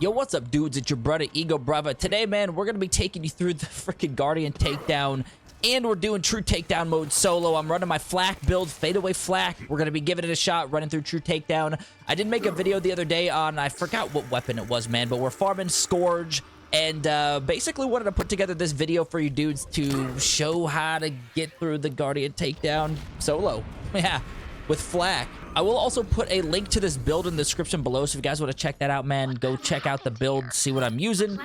Yo, what's up, dudes? It's your brother, Ego Brava. Today, man, we're going to be taking you through the freaking Guardian Takedown, and we're doing True Takedown Mode solo. I'm running my flak build, Fadeaway flak. We're going to be giving it a shot, running through True Takedown. I did make a video the other day on, I forgot what weapon it was, man, but we're farming Scourge, and basically wanted to put together this video for you dudes to show how to get through the Guardian Takedown solo. Yeah, with flak. I will also put a link to this build in the description below, so if you guys want to check that out, man, go check out the build, see what I'm using.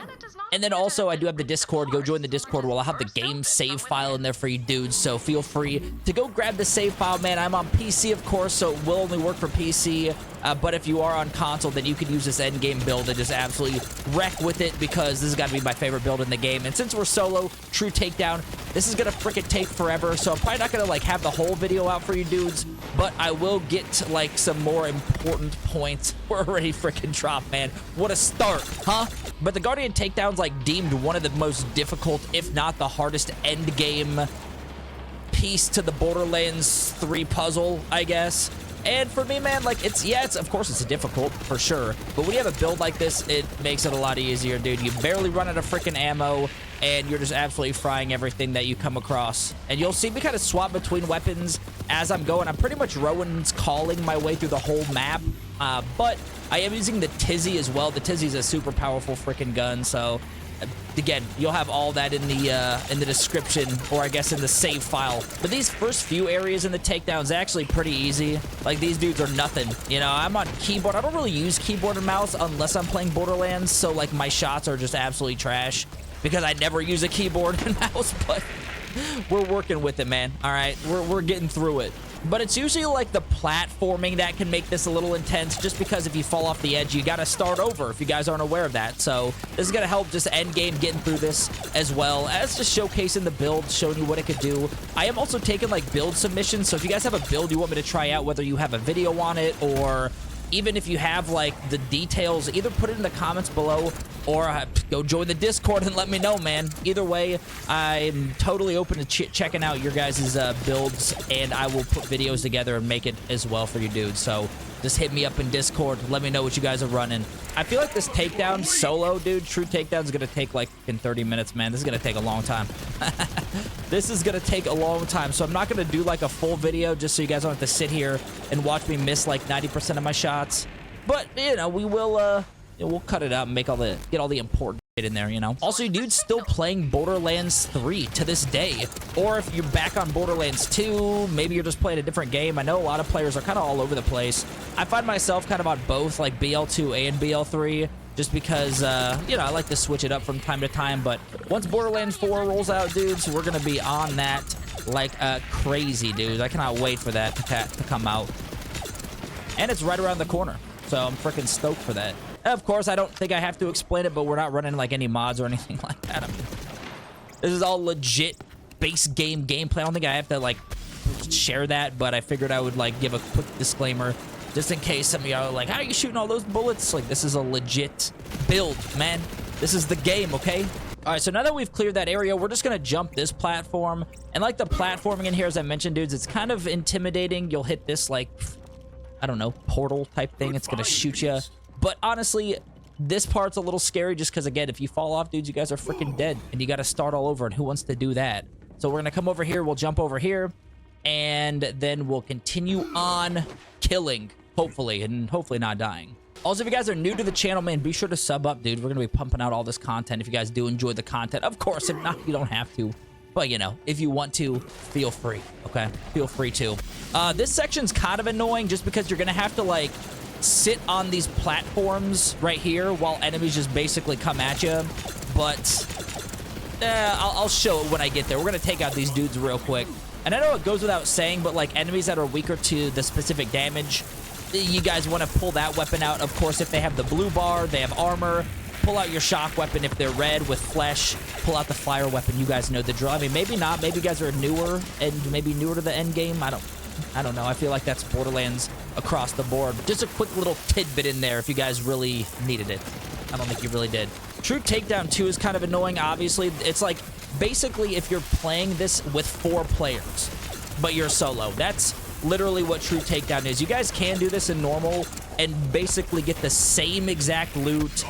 And then also, I do have the Discord. Go join the Discord. I'll have the game save file in there for you dudes, so feel free to go grab the save file, man. I'm on PC, of course, so it will only work for PC. But if you are on console, then you can use this endgame build and just absolutely wreck with it, because this has got to be my favorite build in the game. And since we're solo, True Takedown, this is going to frickin' take forever, so I'm probably not going to, like, have the whole video out for you dudes, but I will get, like, some more important points. We're already frickin' dropped, man. What a start, huh? But the Guardian Takedown's, like, deemed one of the most difficult, if not the hardest endgame piece to the Borderlands 3 puzzle, I guess. And for me, man, like, it's of course it's difficult, for sure. But when you have a build like this, it makes it a lot easier, dude. You barely run out of freaking ammo, and you're just absolutely frying everything that you come across. And you'll see me kind of swap between weapons as I'm going. I'm pretty much Rowan's calling my way through the whole map. But I am using the Tizzy as well. The Tizzy's a super powerful freaking gun, so... Again, you'll have all that in the description, or I guess in the save file. But these first few areas in the takedown is actually pretty easy. Like, these dudes are nothing. You know, I'm on keyboard. I don't really use keyboard and mouse unless I'm playing Borderlands, so, like, my shots are just absolutely trash because I never use a keyboard and mouse, but we're working with it, man. All right, we're getting through it. But it's usually like the platforming that can make this a little intense, just because if you fall off the edge, you got to start over, if you guys aren't aware of that. So this is going to help just end game getting through this, as well as just showcasing the build, showing you what it could do. I am also taking, like, build submissions, so if you guys have a build you want me to try out, whether you have a video on it, or even if you have, like, the details, either put it in the comments below, or go join the Discord and let me know, man. Either way, I'm totally open to checking out your guys' builds, and I will put videos together and make it as well for you dudes. So just hit me up in Discord. Let me know what you guys are running. I feel like this takedown solo, dude, True Takedown is going to take, like, in 30 minutes, man. This is going to take a long time. This is going to take a long time, so I'm not going to do, like, a full video just so you guys don't have to sit here and watch me miss, like, 90% of my shots. But, you know, we will, we'll cut it out and make get all the important shit in there, you know. Also, dude's still playing Borderlands 3 to this day. Or if you're back on Borderlands 2, maybe you're just playing a different game. I know a lot of players are kind of all over the place. I find myself kind of on both, like BL2 and BL3, just because, you know, I like to switch it up from time to time. But once Borderlands 4 rolls out, dudes, we're going to be on that like crazy, dude. I cannot wait for that to come out. And it's right around the corner, so I'm freaking stoked for that. Of course, I don't think I have to explain it, but we're not running, like, any mods or anything like that. I mean, this is all legit base game gameplay. I don't think I have to, like, share that, but I figured I would, like, give a quick disclaimer just in case some of y'all are like, how are you shooting all those bullets? Like, this is a legit build, man. This is the game, okay? All right, so now that we've cleared that area, we're just going to jump this platform. And, like, the platforming in here, as I mentioned, dudes, it's kind of intimidating. You'll hit this, like, I don't know, portal type thing. It's going to shoot you. But honestly, this part's a little scary just because, again, if you fall off, dudes, you guys are freaking dead. And you got to start all over, and who wants to do that? So we're going to come over here. We'll jump over here. And then we'll continue on killing, hopefully, and hopefully not dying. Also, if you guys are new to the channel, man, be sure to sub up, dude. We're going to be pumping out all this content if you guys do enjoy the content. Of course, if not, you don't have to. But, you know, if you want to, feel free, okay? Feel free to. This section's kind of annoying just because you're going to have to, like, sit on these platforms right here while enemies just basically come at you. But I'll show it when I get there. We're going to take out these dudes real quick. And I know it goes without saying, but, like, enemies that are weaker to the specific damage, you guys want to pull that weapon out. Of course, if they have the blue bar, they have armor. Pull out your shock weapon if they're red with flesh. Pull out the fire weapon. You guys know the drill. I mean, maybe not. Maybe you guys are newer and maybe newer to the end game. I don't know. I feel like that's Borderlands across the board. Just a quick little tidbit in there if you guys really needed it. I don't think you really did. True Takedown 2 is kind of annoying, obviously. It's like, basically, if you're playing this with 4 players, but you're solo. That's literally what True Takedown is. You guys can do this in normal and basically get the same exact loot,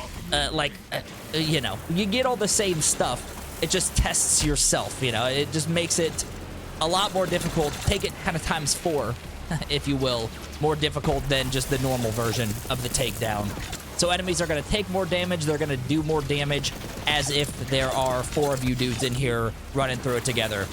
you know, you get all the same stuff. It just tests yourself, you know. It just makes it a lot more difficult. Take it kind of times 4, if you will. More difficult than just the normal version of the takedown. So enemies are going to take more damage. They're going to do more damage as if there are 4 of you dudes in here running through it together.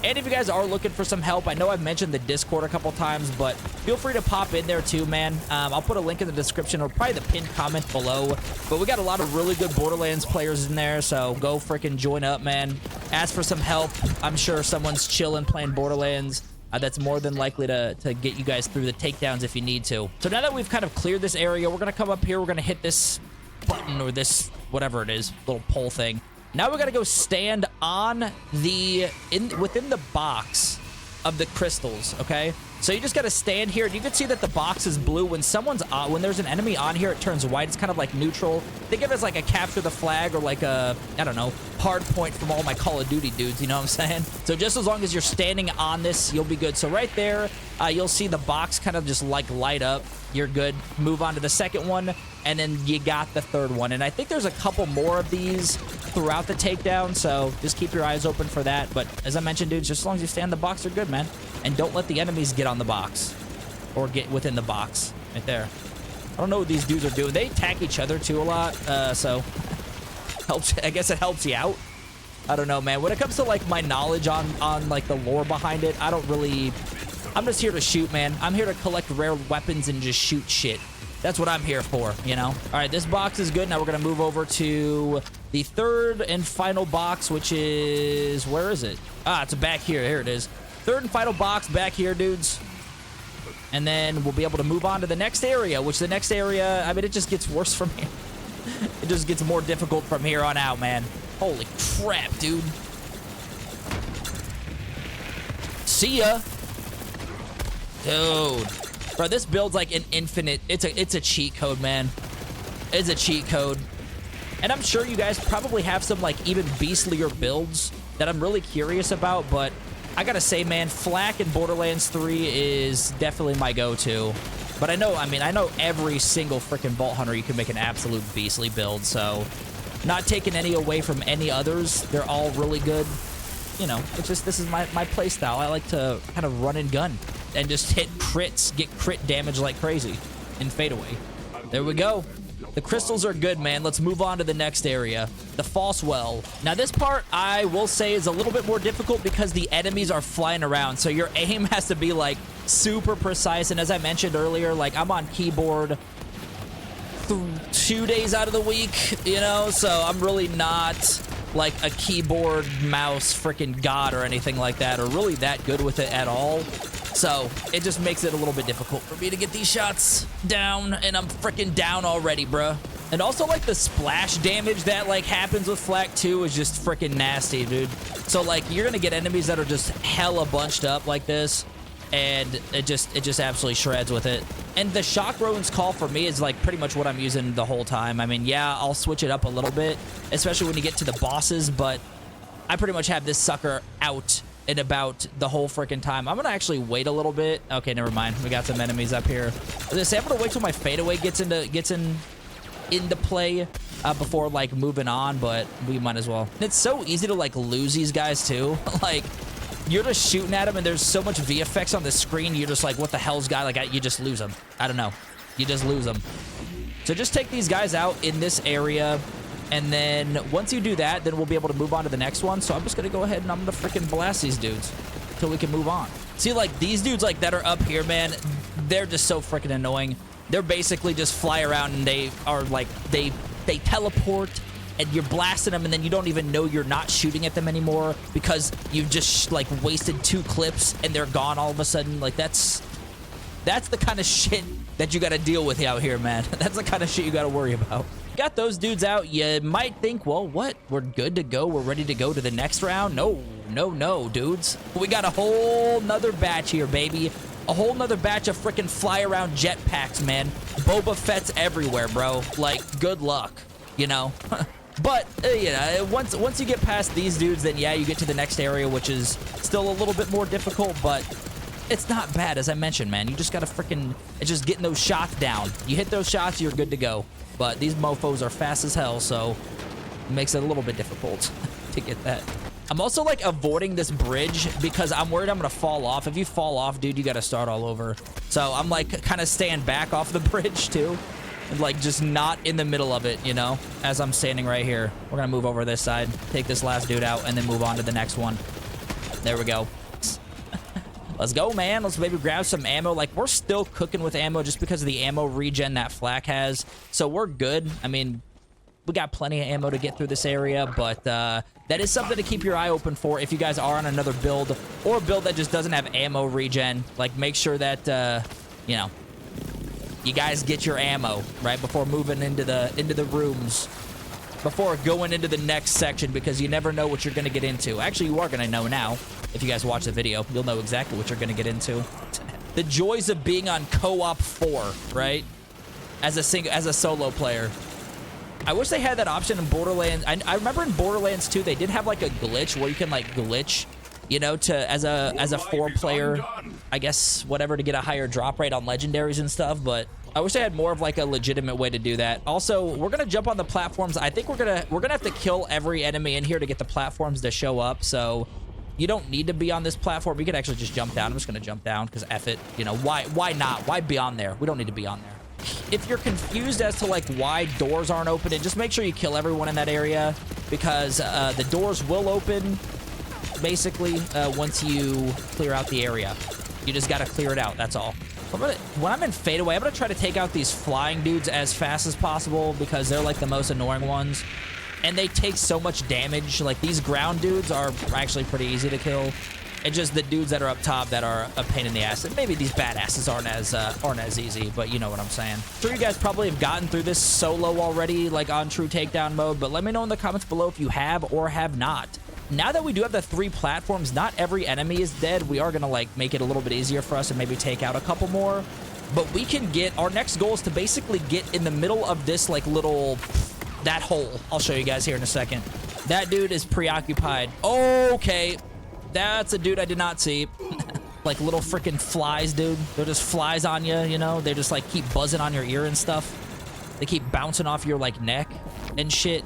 And if you guys are looking for some help, I know I've mentioned the Discord a couple times, but feel free to pop in there too, man. I'll put a link in the description or probably the pinned comment below. But we got a lot of really good Borderlands players in there, so go freaking join up, man. Ask for some help. I'm sure someone's chilling playing Borderlands. That's more than likely to get you guys through the takedowns if you need to. So now that we've kind of cleared this area, we're going to come up here. We're going to hit this button or this, whatever it is, little pole thing. Now we got to go stand on within the box of the crystals, okay? So you just got to stand here, and you can see that the box is blue. When when there's an enemy on here, it turns white. It's kind of like neutral. Think of it as like a capture the flag or like a, I don't know, hard point from all my Call of Duty dudes, you know what I'm saying? So just as long as you're standing on this, you'll be good. So right there, you'll see the box kind of just like light up. You're good. Move on to the second one, and then you got the third one. And I think there's a couple more of these throughout the takedown, so just keep your eyes open for that. But as I mentioned, dudes, just as long as you stay on the box, you're good, man. And don't let the enemies get on the box or get within the box right there. I don't know what these dudes are doing. They attack each other too a lot, so helps. I guess it helps you out. I don't know, man. When it comes to like my knowledge on like the lore behind it, I don't really. I'm just here to shoot, man. I'm here to collect rare weapons and just shoot shit. That's what I'm here for, you know? All right, this box is good. Now we're going to move over to the third and final box, which is... Where is it? Ah, it's back here. Here it is. Third and final box back here, dudes. And then we'll be able to move on to the next area, which the next area... I mean, it just gets worse from here. It just gets more difficult from here on out, man. Holy crap, dude. See ya. Dude. Bro, this build's like an infinite... It's a cheat code, man. It's a cheat code. And I'm sure you guys probably have some, like, even beastlier builds that I'm really curious about, but I gotta say, man, Flak in Borderlands 3 is definitely my go-to. But I know every single freaking Vault Hunter you can make an absolute beastly build, so not taking any away from any others. They're all really good. You know, it's just, this is my play style. I like to kind of run and gun and just hit crits, get crit damage like crazy in Fadeaway. There we go. The crystals are good, man. Let's move on to the next area, the False Well. Now, this part, I will say, is a little bit more difficult because the enemies are flying around, so your aim has to be, like, super precise. And as I mentioned earlier, like, I'm on keyboard 2 days out of the week, you know, so I'm really not like a keyboard mouse freaking god or anything like that, or really that good with it at all. So it just makes it a little bit difficult for me to get these shots down, and I'm freaking down already, bruh. And also, like, the splash damage that, like, happens with Flak 2 is just freaking nasty, dude. So, like, you're gonna get enemies that are just hella bunched up like this, and it just absolutely shreds with it. And the Shock Rowan's Call for me is, like, pretty much what I'm using the whole time. I mean, yeah, I'll switch it up a little bit, especially when you get to the bosses, but I pretty much have this sucker out in about the whole freaking time. I'm gonna actually wait a little bit. Okay, never mind. We got some enemies up here. As I say, I'm gonna wait till my Fadeaway gets into play before, like, moving on, but we might as well. It's so easy to, like, lose these guys too. Like, you're just shooting at them and there's so much VFX on the screen, you're just like, what the hell's guy? Like, you just lose them. I don't know. You just lose them. So just take these guys out in this area, and then once you do that, then we'll be able to move on to the next one. So I'm just gonna go ahead and I'm gonna freaking blast these dudes until we can move on. See, like, these dudes, like, that are up here, man, they're just so freaking annoying. They're basically just fly around and they are like, they teleport, and you're blasting them, and then you don't even know you're not shooting at them anymore because you've just, like, wasted 2 clips and they're gone all of a sudden. Like, that's the kind of shit that you got to deal with out here, man. That's the kind of shit you got to worry about. Got those dudes out. You might think, well, what? We're good to go. We're ready to go to the next round. No, dudes. We got a whole nother batch here, baby. A whole nother batch of freaking fly around jetpacks, man. Boba Fett's everywhere, bro. Like, good luck, you know? But, you know, once you get past these dudes, then yeah, you get to the next area, which is still a little bit more difficult, but it's not bad, as I mentioned, man. You just gotta freaking, it's just getting those shots down. You hit those shots, you're good to go. But these mofos are fast as hell, so it makes it a little bit difficult to get that. I'm also like avoiding this bridge because I'm worried I'm gonna fall off. If you fall off, dude, you gotta start all over. So I'm like kind of staying back off the bridge too. And like just not in the middle of it, you know, as I'm standing right here. We're gonna move over this side, take this last dude out, and then move on to the next one. There we go. Let's go, man. Let's maybe grab some ammo. Like, we're still cooking with ammo just because of the ammo regen that Flak has. So we're good. I mean, we got plenty of ammo to get through this area, but that is something to keep your eye open for if you guys are on another build or a build that just doesn't have ammo regen. Like, make sure that, you know, you guys get your ammo, right, before moving into the rooms, before going into the next section, because you never know what you're going to get into. Actually, you are going to know now. If you guys watch the video, you'll know exactly what you're going to get into. The joys of being on co-op 4, right? As a solo player. I wish they had that option in Borderlands. I remember in Borderlands 2, they did have like a glitch where you can like glitch, you know, to as a 4-player, I guess, whatever, to get a higher drop rate on legendaries and stuff, but I wish they had more of like a legitimate way to do that. Also, we're gonna jump on the platforms. I think we're gonna have to kill every enemy in here to get the platforms to show up, so you don't need to be on this platform. You can actually just jump down. I'm just gonna jump down because F it. You know, why not? Why be on there? We don't need to be on there. If you're confused as to like why doors aren't opening, just make sure you kill everyone in that area, because the doors will open basically once you clear out the area. You just gotta clear it out, that's all. When I'm in Fadeaway, I'm gonna try to take out these flying dudes as fast as possible because they're like the most annoying ones. And they take so much damage. Like, these ground dudes are actually pretty easy to kill. It's just the dudes that are up top that are a pain in the ass. And maybe these badasses aren't as easy, but you know what I'm saying. I'm sure you guys probably have gotten through this solo already, like on True Takedown mode, but let me know in the comments below if you have or have not. Now that we do have the 3 platforms, not every enemy is dead. We are gonna like make it a little bit easier for us and maybe take out a couple more. But we can get, our next goal is to basically get in the middle of this like little, that hole. I'll show you guys here in a second. That dude is preoccupied. Okay, that's a dude I did not see. Like little freaking flies, dude. They're just flies on you, you know? They just like keep buzzing on your ear and stuff. They keep bouncing off your like neck and shit.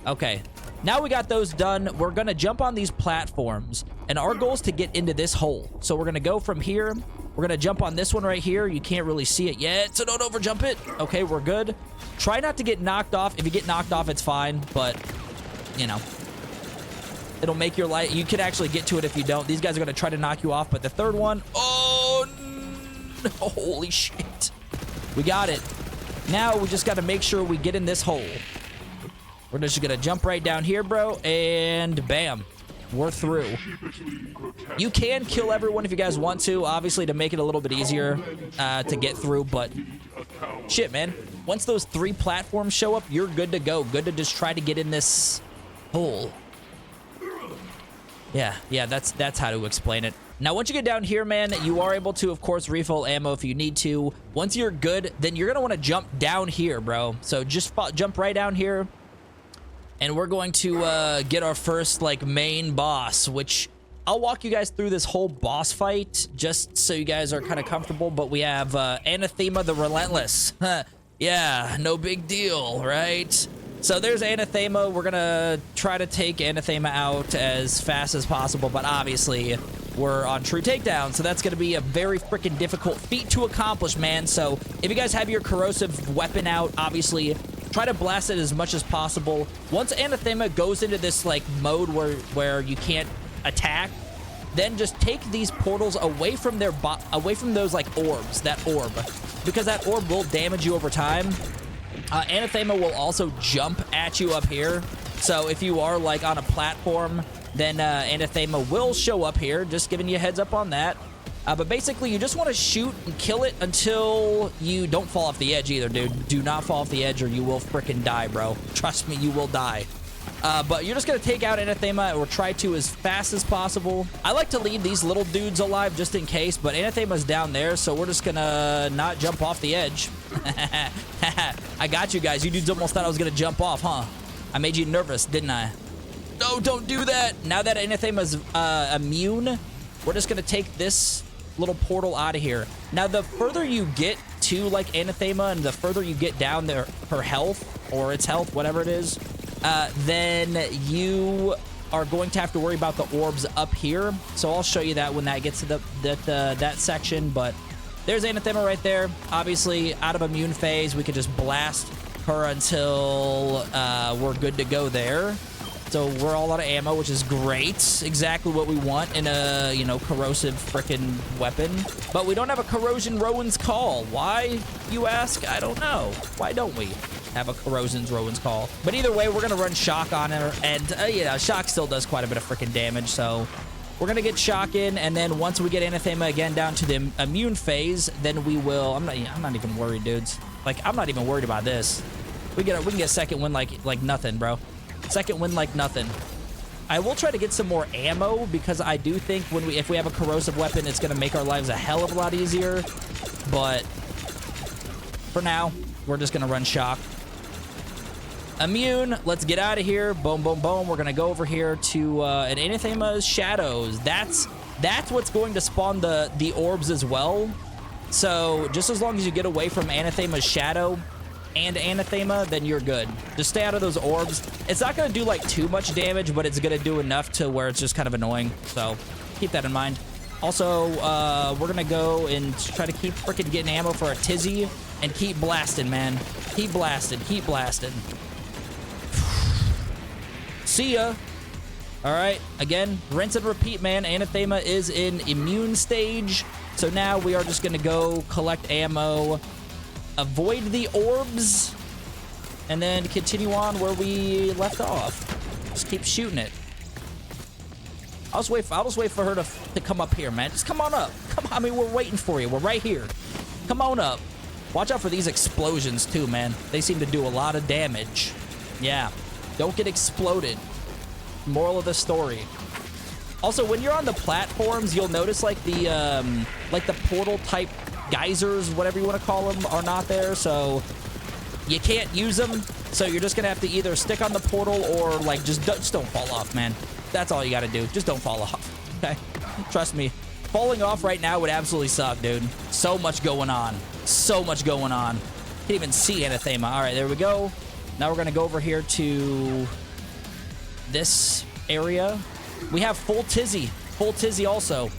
Okay, now we got those done. We're gonna jump on these platforms, and our goal is to get into this hole. So we're gonna go from here. We're gonna jump on this one right here. You can't really see it yet, so don't overjump it. Okay, we're good. Try not to get knocked off. If you get knocked off, it's fine, but, you know, it'll make your life. You could actually get to it if you don't. These guys are gonna try to knock you off, but the third one, oh, no, holy shit. We got it. Now we just gotta make sure we get in this hole. We're just gonna jump right down here, bro, and bam. We're through. You can kill everyone if you guys want to, obviously, to make it a little bit easier to get through, but shit, man. Once those 3 platforms show up, you're good to go. Good to just try to get in this hole. Yeah, that's how to explain it. Now, once you get down here, man, you are able to, of course, refill ammo if you need to. Once you're good, then you're gonna want to jump down here, bro. So just jump right down here. And we're going to get our first, like, main boss, which I'll walk you guys through this whole boss fight just so you guys are kind of comfortable. But we have Anathema the Relentless. Yeah, no big deal, right? So there's Anathema. We're going to try to take Anathema out as fast as possible. But obviously, we're on True Takedown, so that's going to be a very freaking difficult feat to accomplish, man. So if you guys have your corrosive weapon out, obviously, try to blast it as much as possible. Once Anathema goes into this like mode where you can't attack, then just take these portals away from their away from those like orbs, that orb, because that orb will damage you over time. Anathema will also jump at you up here, so if you are like on a platform, then Anathema will show up here. Just giving you a heads up on that. But basically, you just want to shoot and kill it until you don't fall off the edge either, dude. Do not fall off the edge or you will freaking die, bro. Trust me, you will die. But you're just going to take out Anathema or try to as fast as possible. I like to leave these little dudes alive just in case, but Anathema's down there, so we're just going to not jump off the edge. I got you guys. You dudes almost thought I was going to jump off, huh? I made you nervous, didn't I? No, don't do that. Now that Anathema's immune, we're just going to take this little portal out of here. Now, the further you get to, like, Anathema, and the further you get down there, her health, or its health, whatever it is, then you are going to have to worry about the orbs up here. So I'll show you that when that gets to that section. But there's Anathema right there. Obviously, out of immune phase, we could just blast her until we're good to go there. So we're all out of ammo, which is great. Exactly what we want in a, you know, corrosive frickin' weapon. But we don't have a corrosion Rowan's Call. Why, you ask? I don't know. Why don't we have a corrosion's Rowan's Call? But either way, we're gonna run shock on her, and yeah, shock still does quite a bit of frickin' damage. So we're gonna get shock in, and then once we get Anathema again down to the immune phase, then we will. I'm not even worried, dudes. Like, I'm not even worried about this. We can get second win like nothing, bro. Second win like nothing. I will try to get some more ammo, because I do think if we have a corrosive weapon, it's gonna make our lives a hell of a lot easier. But for now, we're just gonna run shock. Immune, let's get out of here. Boom, boom, boom. We're gonna go over here to an Anathema's Shadows. That's what's going to spawn the orbs as well. So just as long as you get away from Anathema's Shadow and Anathema, then you're good. Just stay out of those orbs. It's not gonna do like too much damage, but it's gonna do enough to where it's just kind of annoying. So keep that in mind. Also, we're gonna go and try to keep freaking getting ammo for a Tizzy and keep blasting, man. Keep blasting, keep blasting. See ya. All right, again, rinse and repeat, man. Anathema is in immune stage. So now we are just gonna go collect ammo, avoid the orbs, and then continue on where we left off. Just keep shooting it. I'll just wait for her to come up here, man. Just come on up. Come on. I mean, we're waiting for you. We're right here. Come on up. Watch out for these explosions too, man. They seem to do a lot of damage. Yeah. Don't get exploded. Moral of the story. Also, when you're on the platforms, you'll notice like the portal type geysers, whatever you want to call them, are not there, so you can't use them. So you're just gonna have to either stick on the portal or like just don't fall off, man. That's all you gotta do. Just don't fall off. Okay, trust me. Falling off right now would absolutely suck, dude. So much going on. So much going on. Can't even see Anathema. All right, there we go. Now we're gonna go over here to this area. We have full Tizzy also,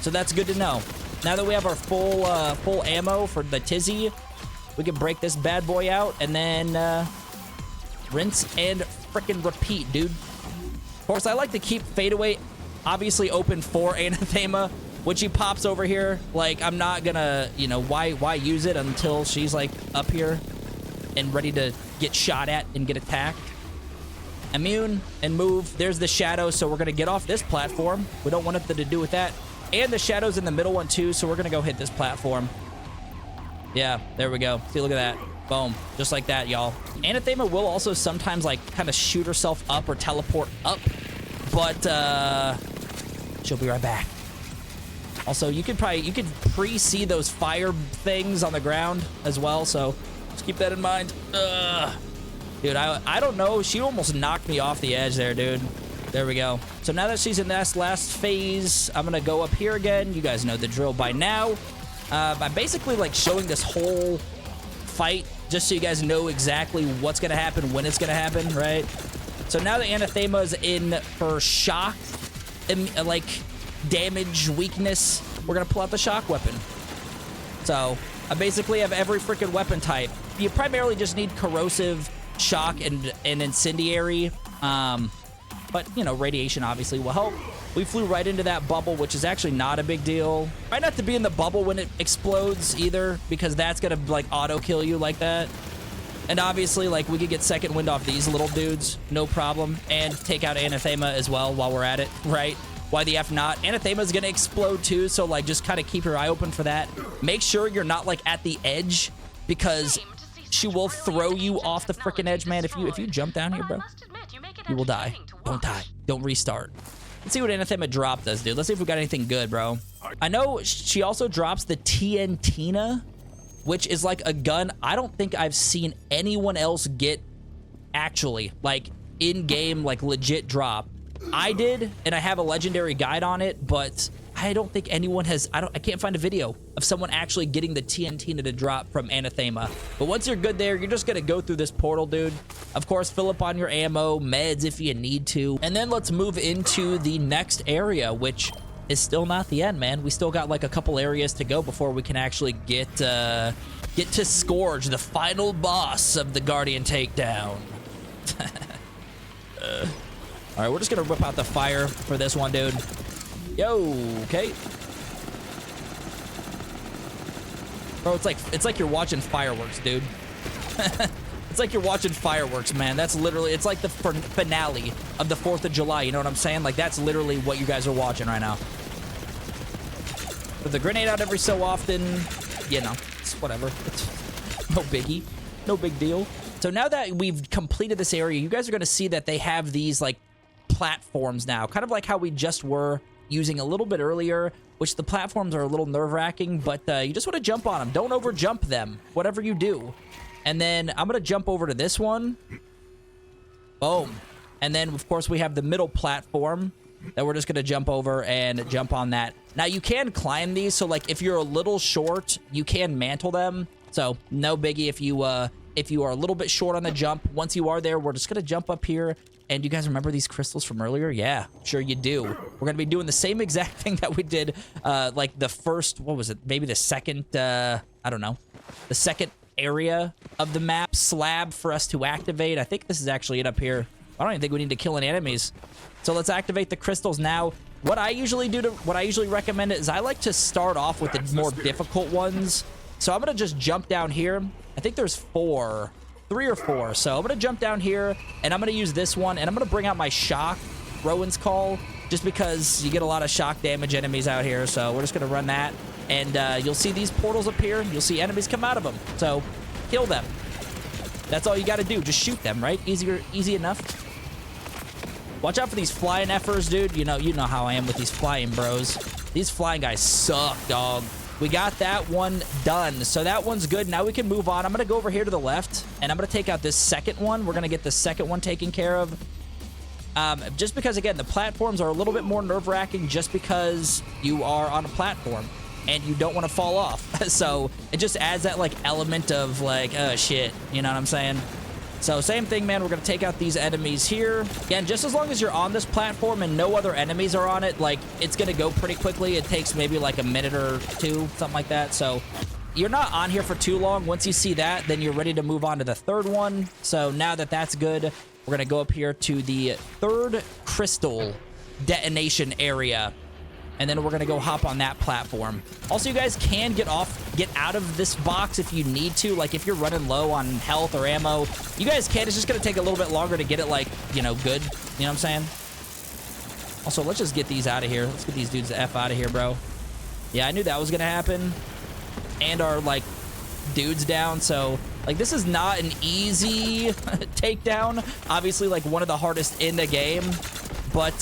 so that's good to know. Now that we have our full ammo for the Tizzy, we can break this bad boy out and then rinse and frickin' repeat, dude. Of course, I like to keep Fadeaway obviously open for Anathema. When she pops over here, like, I'm not gonna, you know, why use it until she's like up here and ready to get shot at and get attacked. Immune and move. There's the shadow, so we're gonna get off this platform. We don't want nothing to do with that. And the shadow's in the middle one too, so we're gonna go hit this platform. Yeah, there we go. See, look at that. Boom. Just like that, y'all. Anathema will also sometimes like kind of shoot herself up or teleport up, but she'll be right back. Also, you could pre-see those fire things on the ground as well, so just keep that in mind. Dude, I don't know. She almost knocked me off the edge there, dude. There we go. So now that she's in this last phase, I'm gonna go up here again. You guys know the drill by now. I'm basically like showing this whole fight just so you guys know exactly what's gonna happen, when it's gonna happen, right? So now that Anathema's in her shock, like damage, weakness, we're gonna pull out the shock weapon. So I basically have every freaking weapon type. You primarily just need corrosive, shock, and incendiary. But, you know, radiation obviously will help. We flew right into that bubble, which is actually not a big deal. Try not to be in the bubble when it explodes either, because that's gonna like auto kill you like that. And obviously, like, we could get second wind off these little dudes, no problem, and take out Anathema as well while we're at it, right? Why the F not? Anathema's gonna explode too, so like just kind of keep your eye open for that. Make sure you're not like at the edge, because she will throw you off the freaking edge, man. If you jump down here, bro, you will die. Don't die. Don't restart. Let's see what Anathema dropped us, dude. Let's see if we got anything good, bro. I know she also drops the TNTina, which is like a gun I don't think I've seen anyone else get actually, like, in-game, like, legit drop. I did, and I have a legendary guide on it, but I don't think anyone has, I can't find a video of someone actually getting the TNT to drop from Anathema. But once you're good there, you're just gonna go through this portal, dude. Of course, fill up on your ammo, meds if you need to. And then let's move into the next area, which is still not the end, man. We still got like a couple areas to go before we can actually get to Scourge, the final boss of the Guardian Takedown. All right, we're just gonna whip out the fire for this one, dude. Yo, okay. Bro, it's like you're watching fireworks, dude. It's like you're watching fireworks, man. That's literally, it's like the finale of the 4th of July, you know what I'm saying? Like, that's literally what you guys are watching right now. With the grenade out every so often, you know, it's whatever. It's no biggie. No big deal. So now that we've completed this area, you guys are going to see that they have these, like, platforms now. Kind of like how we just were using a little bit earlier, which the platforms are a little nerve-wracking, but you just want to jump on them. Don't over-jump them, whatever you do. And then I'm going to jump over to this one. Boom. And then, of course, we have the middle platform that we're just going to jump over and jump on that. Now, you can climb these, so, like, if you're a little short, you can mantle them. So, no biggie if you are a little bit short on the jump. Once you are there, we're just going to jump up here. And you guys remember these crystals from earlier? Yeah, sure you do. We're going to be doing the same exact thing that we did, like, the first, what was it? Maybe the second, I don't know. The second area of the map slab for us to activate. I think this is actually it up here. I don't even think we need to kill any enemies. So let's activate the crystals now. What I usually recommend is I like to start off with the more difficult ones. So I'm going to just jump down here. I think there's 3 or 4. So I'm going to jump down here, and I'm going to use this one, and I'm going to bring out my shock, Rowan's Call, just because you get a lot of shock damage enemies out here. So we're just going to run that, and you'll see these portals appear. You'll see enemies come out of them. So kill them. That's all you got to do. Just shoot them, right? Easy enough. Watch out for these flying effers, dude. You know how I am with these flying bros. These flying guys suck, dog. We got that one done. So that one's good. Now we can move on. I'm going to go over here to the left, and I'm going to take out this second one. We're going to get the second one taken care of. Just because, again, the platforms are a little bit more nerve-wracking just because you are on a platform and you don't want to fall off. So it just adds that, like, element of, like, oh, shit. You know what I'm saying? So same thing, man. We're going to take out these enemies here. Again, just as long as you're on this platform and no other enemies are on it, like, it's going to go pretty quickly. It takes maybe like a minute or 2, something like that. So you're not on here for too long. Once you see that, then you're ready to move on to the third one. So now that that's good, we're going to go up here to the third crystal detonation area. And then we're going to go hop on that platform. Also, you guys can get out of this box if you need to. Like, if you're running low on health or ammo, you guys can. It's just going to take a little bit longer to get it, like, you know, good. You know what I'm saying? Also, let's just get these out of here. Let's get these dudes the F out of here, bro. Yeah, I knew that was going to happen. And our, like, dudes down. So, like, this is not an easy takedown. Obviously, like, one of the hardest in the game. But,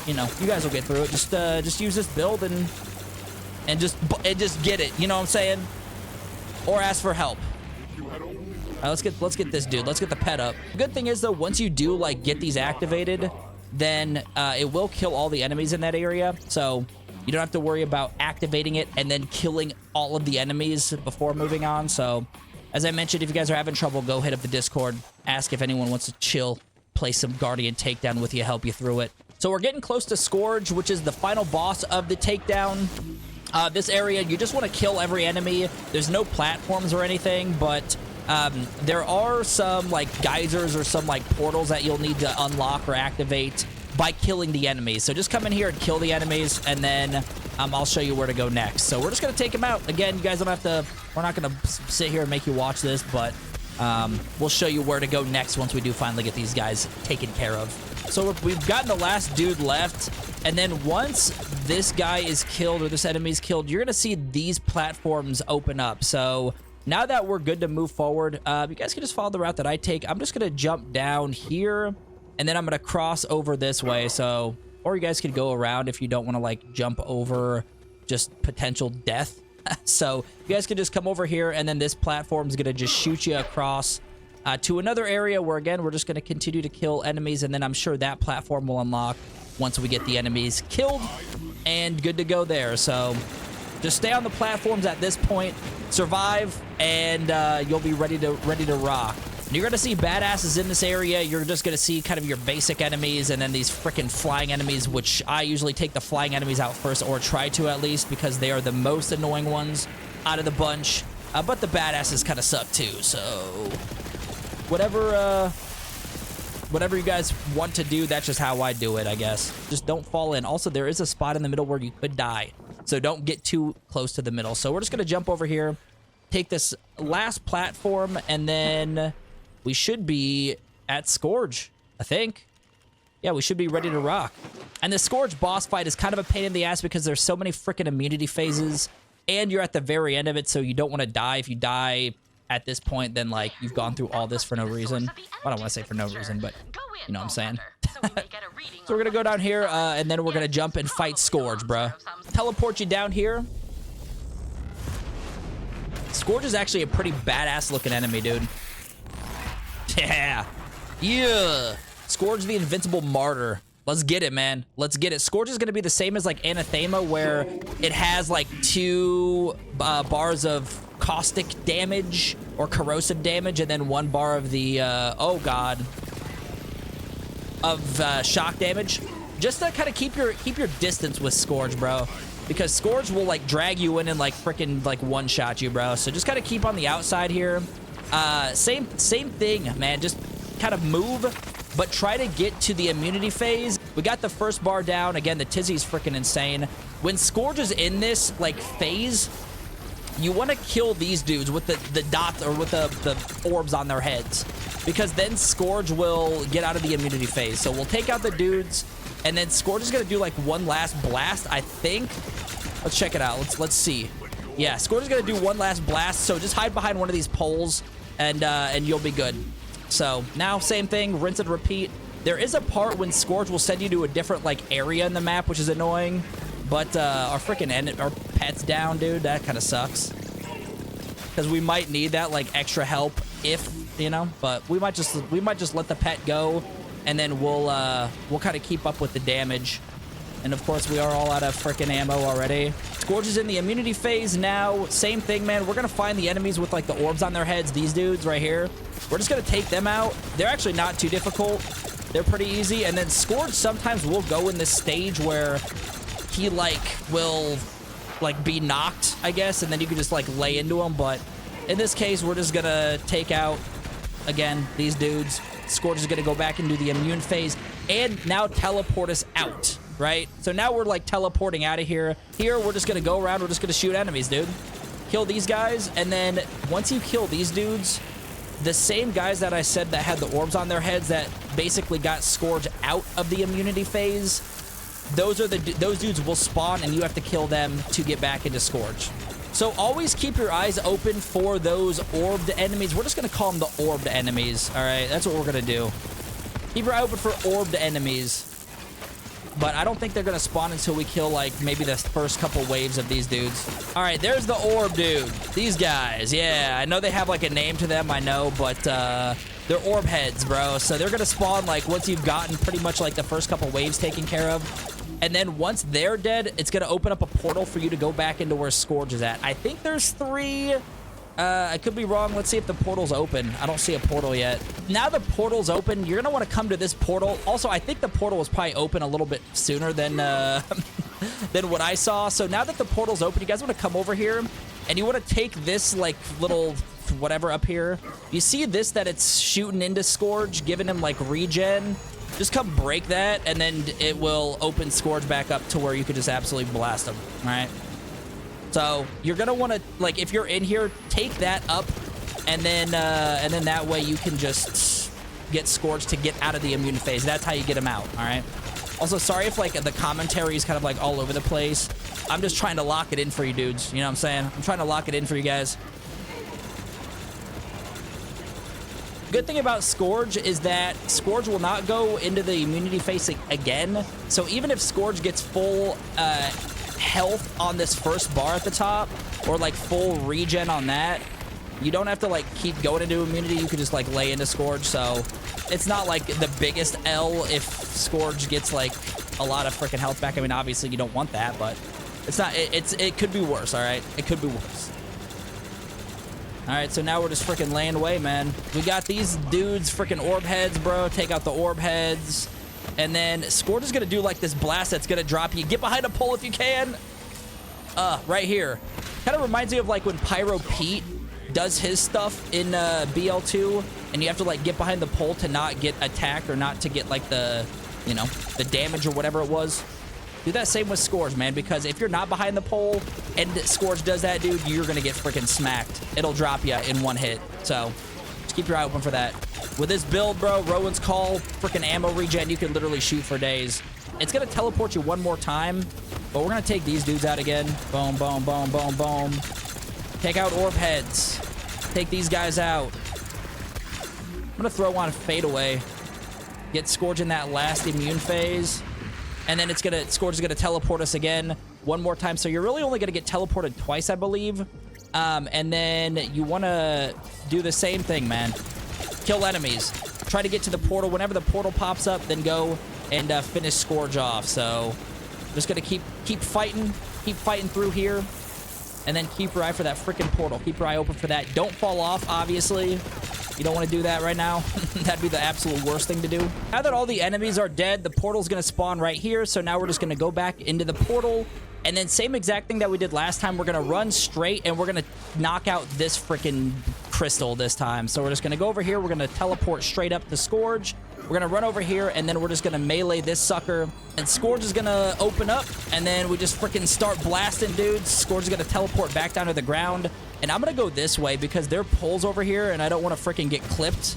you know, you guys will get through it. Just use this build and just get it. You know what I'm saying? Or ask for help. Let's get this dude. Let's get the pet up. The good thing is, though, once you do, like, get these activated, then it will kill all the enemies in that area. So you don't have to worry about activating it and then killing all of the enemies before moving on. So as I mentioned, if you guys are having trouble, go hit up the Discord. Ask if anyone wants to chill, play some Guardian Takedown with you, help you through it. So we're getting close to Scourge, which is the final boss of the takedown. This area, you just want to kill every enemy. There's no platforms or anything, but there are some, like, geysers or some, like, portals that you'll need to unlock or activate by killing the enemies. So just come in here and kill the enemies, and then I'll show you where to go next. So we're just going to take them out. Again, you guys don't have to... We're not going to sit here and make you watch this, but we'll show you where to go next once we do finally get these guys taken care of. So we've gotten the last dude left, and then once this guy is killed or this enemy is killed, you're going to see these platforms open up. So now that we're good to move forward, you guys can just follow the route that I take. I'm just going to jump down here, and then I'm going to cross over this way. So, or you guys could go around if you don't want to, like, jump over just potential death. So you guys can just come over here, and then this platform is going to just shoot you across. to another area where, again, we're just going to continue to kill enemies, and then I'm sure that platform will unlock once we get the enemies killed and good to go there. So just stay on the platforms at this point, survive, and you'll be ready to rock. And you're going to see badasses in this area. You're just going to see kind of your basic enemies and then these freaking flying enemies, which I usually take the flying enemies out first, or try to at least, because they are the most annoying ones out of the bunch. But the badasses kind of suck too, so whatever you guys want to do, that's just how I do it, I guess. Just don't fall in. Also, there is a spot in the middle where you could die, so don't get too close to the middle. So we're just going to jump over here, take this last platform, and then we should be at Scourge, I think. Yeah, we should be ready to rock. And the Scourge boss fight is kind of a pain in the ass because there's so many freaking immunity phases, and you're at the very end of it, so you don't want to die. If you die at this point, then, like, you've gone through all this for no reason. I don't want to say for no reason, but you know what I'm saying. So we're going to go down here, and then we're going to jump and fight Scourge, bruh. Teleport you down here. Scourge is actually a pretty badass-looking enemy, dude. Yeah. Yeah. Scourge the Invincible Martyr. Let's get it, man. Let's get it. Scourge is going to be the same as, like, Anathema, where it has, like, 2 bars of caustic damage or corrosive damage, and then 1 bar of the, oh, God, of shock damage. Just to kind of keep your distance with Scourge, bro. Because Scourge will, like, drag you in and, like, freaking, like, one-shot you, bro. So just kind of keep on the outside here. Same thing, man. Just kind of move, but try to get to the immunity phase. We got the first bar down. Again, the Tizzy's freaking insane. When Scourge is in this, like, phase, you want to kill these dudes with the dots or with the orbs on their heads, because then Scourge will get out of the immunity phase. So we'll take out the dudes, and then Scourge is going to do, like, one last blast, I think. Let's check it out. Let's see. Yeah, Scourge is going to do one last blast, so just hide behind one of these poles, and you'll be good. So now, same thing, rinse and repeat. There is a part when Scourge will send you to a different, like, area in the map, which is annoying. But our freaking our pet's down, dude. That kind of sucks. Because we might need that, like, extra help if, you know. But we might just let the pet go, and then we'll kind of keep up with the damage. And of course, we are all out of freaking ammo already. Scourge is in the immunity phase now. Same thing, man. We're gonna find the enemies with, like, the orbs on their heads. These dudes right here. We're just gonna take them out. They're actually not too difficult. They're pretty easy. And then Scourge sometimes will go in this stage where he, like, will, like, be knocked, I guess, and then you can just, like, lay into him. But in this case, we're just gonna take out, again, these dudes. Scourge is gonna go back into the immune phase and now teleport us out, right? So now we're, like, teleporting out of here. Here, we're just gonna go around. We're just gonna shoot enemies, dude. Kill these guys, and then once you kill these dudes, the same guys that I said that had the orbs on their heads that basically got Scourge out of the immunity phase, those dudes will spawn, and you have to kill them to get back into Scourge. So always keep your eyes open for those orbed enemies. We're just going to call them the orbed enemies, all right? That's what we're going to do. Keep your eye open for orbed enemies. But I don't think they're going to spawn until we kill, like, maybe the first couple waves of these dudes. All right, there's the orb dude. These guys, yeah. I know they have, like, a name to them, I know, but they're orb heads, bro. So they're going to spawn, like, once you've gotten pretty much, like, the first couple waves taken care of. And then once they're dead, it's going to open up a portal for you to go back into where Scourge is at. I think there's 3... I could be wrong. Let's see if the portal's open. I don't see a portal yet. Now the portal's open. You're going to want to come to this portal. Also, I think the portal was probably open a little bit sooner than than what I saw. So now that the portal's open, you guys want to come over here, and you want to take this, like, little whatever up here. You see this, that it's shooting into Scourge, giving him, like, regen. Just come break that, and then it will open Scourge back up to where you could just absolutely blast him, all right? So you're gonna want to, like, if you're in here, take that up, and then that way you can just get Scourge to get out of the immune phase. That's how you get him out, all right? Also, sorry if, like, the commentary is kind of, like, all over the place. I'm just trying to lock it in for you dudes. You know what I'm saying? I'm trying to lock it in for you guys. Good thing about Scourge is that Scourge will not go into the immunity phase again. So even if Scourge gets full health on this first bar at the top, or, like, full regen on that, You don't have to, like, keep going into immunity. You can just, like, lay into Scourge. So it's not, like, the biggest L if Scourge gets, like, a lot of freaking health back. I mean, obviously, you don't want that, but it's not... It could be worse, all right? It could be worse. All right, so now we're just freaking laying away, man. We got these dudes, freaking orb heads, bro. Take out the orb heads. And then Scourge is going to do, like, this blast that's going to drop you. Get behind a pole if you can. Right here. Kind of reminds me of, like, when Pyro Pete does his stuff in BL2. And you have to, like, get behind the pole to not get attacked or not to get, like, the, you know, the damage or whatever it was. Do that same with Scourge, man, because if you're not behind the pole and Scourge does that, dude, you're going to get freaking smacked. It'll drop you in one hit. So just keep your eye open for that. With this build, bro, Rowan's Call, freaking ammo regen, you can literally shoot for days. It's going to teleport you one more time, but we're going to take these dudes out again. Boom, boom, boom, boom, boom. Take out orb heads. Take these guys out. I'm going to throw on Fadeaway. Get Scourge in that last immune phase. And then Scourge is gonna teleport us again one more time. So you're really only gonna get teleported twice, I believe. And then you wanna do the same thing, man. Kill enemies. Try to get to the portal. Whenever the portal pops up, then go and finish Scourge off. So just gonna keep fighting through here. And then keep your eye for that freaking portal. Keep your eye open for that. Don't fall off, obviously. You don't want to do that right now. That'd be the absolute worst thing to do. Now that all the enemies are dead, the portal's going to spawn right here. So now we're just going to go back into the portal. And then same exact thing that we did last time. We're going to run straight and we're going to knock out this freaking crystal this time. So we're just going to go over here. We're going to teleport straight up to Scourge. We're going to run over here and then we're just going to melee this sucker. And Scourge is going to open up and then we just freaking start blasting dudes. Scourge is going to teleport back down to the ground. And I'm going to go this way because there are poles over here and I don't want to freaking get clipped.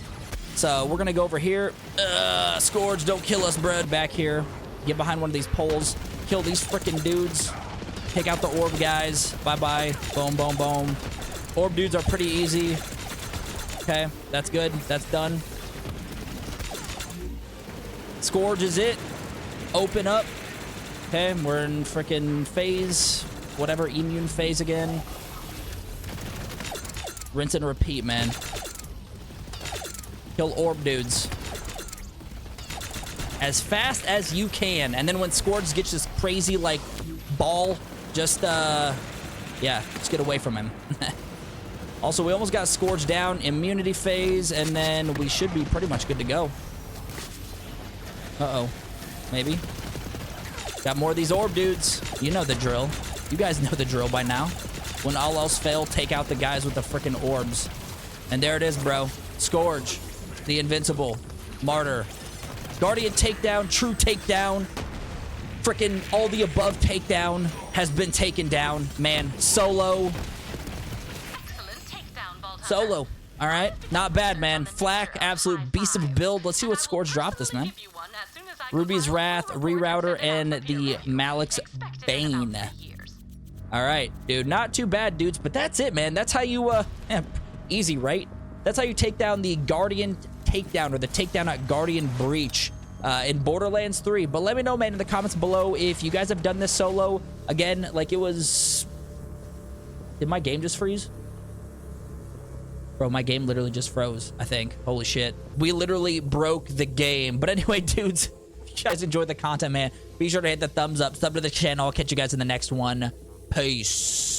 So we're going to go over here. Scourge, don't kill us, bro. Back here. Get behind one of these poles. Kill these freaking dudes. Take out the orb guys. Bye-bye. Boom, boom, boom. Orb dudes are pretty easy. Okay, that's good. That's done. Scourge is it. Open up. Okay, we're in freaking phase. Whatever, immune phase again. Rinse and repeat, man. Kill orb dudes. As fast as you can. And then when Scourge gets this crazy, like, ball, just, yeah, just get away from him. Also, we almost got Scourge down. Immunity phase, and then we should be pretty much good to go. Uh-oh. Maybe. Got more of these orb dudes. You know the drill. You guys know the drill by now. When all else fail, take out the guys with the freaking orbs. And there it is, bro. Scourge. The Invincible. Martyr. Guardian Takedown. True Takedown. Freaking all the above takedown has been taken down. Man, solo. Solo. All right. Not bad, man. Flak. Absolute beast of a build. Let's see what Scourge dropped us, man. Ruby's Wrath, Rerouter, and the Malik's Bane. All right, dude. Not too bad, dudes. But that's it, man. That's how you, easy, right? That's how you take down the Guardian Takedown or the Takedown at Guardian Breach in Borderlands 3. But let me know, man, in the comments below if you guys have done this solo. Again, like it was... Did my game just freeze? Bro, my game literally just froze, I think. Holy shit. We literally broke the game. But anyway, dudes, if you guys enjoyed the content, man, be sure to hit the thumbs up, sub to the channel. I'll catch you guys in the next one. Peace.